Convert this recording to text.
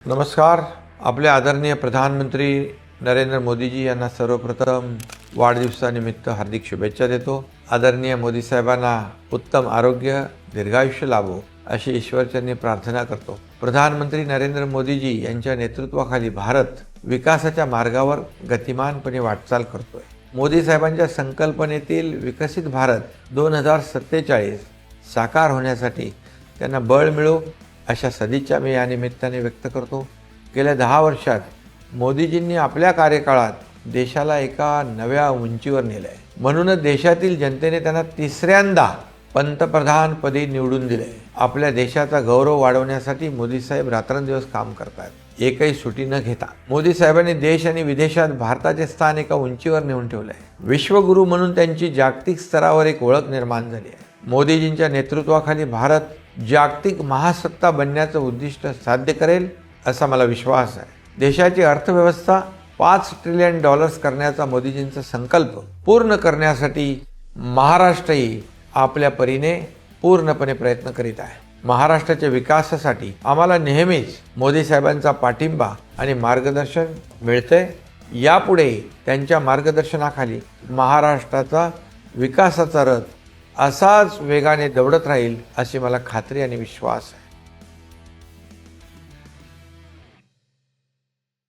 नमस्कार. आपले आदरणीय प्रधानमंत्री नरेंद्र मोदीजी यांना सर्वप्रथम वाढदिवसानिमित्त हार्दिक शुभेच्छा देतो. आदरणीय मोदी साहेबांना उत्तम आरोग्य, दीर्घायुष्य लाभो अशी ईश्वरचरणी प्रार्थना करतो. प्रधानमंत्री नरेंद्र मोदीजी यांच्या नेतृत्वाखाली भारत विकासाच्या मार्गावर गतिमानपणे वाटचाल करतोय. मोदी साहेबांच्या संकल्पनेतील विकसित भारत 2047 साकार होण्यासाठी त्यांना बळ मिळो अशा सदिच्छा मी या निमित्ताने व्यक्त करतो. गेल्या 10 वर्षात मोदीजींनी आपल्या कार्यकाळात देशाला एका नव्या उंचीवर नेलं आहे. म्हणूनच देशातील जनतेने त्यांना तिसऱ्यांदा पंतप्रधानपदी निवडून दिले. आपल्या देशाचा गौरव वाढवण्यासाठी मोदी साहेब रात्रंदिवस काम करतात, एकही सुटी न घेता. मोदी साहेबांनी देश आणि विदेशात भारताचे स्थान एका उंचीवर नेऊन ठेवले आहे. विश्वगुरू म्हणून त्यांची जागतिक स्तरावर एक ओळख निर्माण झाली आहे. मोदीजींच्या नेतृत्वाखाली भारत जागतिक महासत्ता बनण्याचं उद्दिष्ट साध्य करेल असा मला विश्वास आहे. देशाची अर्थव्यवस्था $5 ट्रिलियन करण्याचा मोदीजींचा संकल्प पूर्ण करण्यासाठी महाराष्ट्रही आपल्या परीने पूर्णपणे प्रयत्न करीत आहे. महाराष्ट्राच्या विकासासाठी आम्हाला नेहमीच मोदी साहेबांचा पाठिंबा आणि मार्गदर्शन मिळते. यापुढे त्यांच्या मार्गदर्शनाखाली महाराष्ट्राचा विकासाचा रथ असाच वेगाने दौडत राहील अशी मला खात्री आणि विश्वास आहे.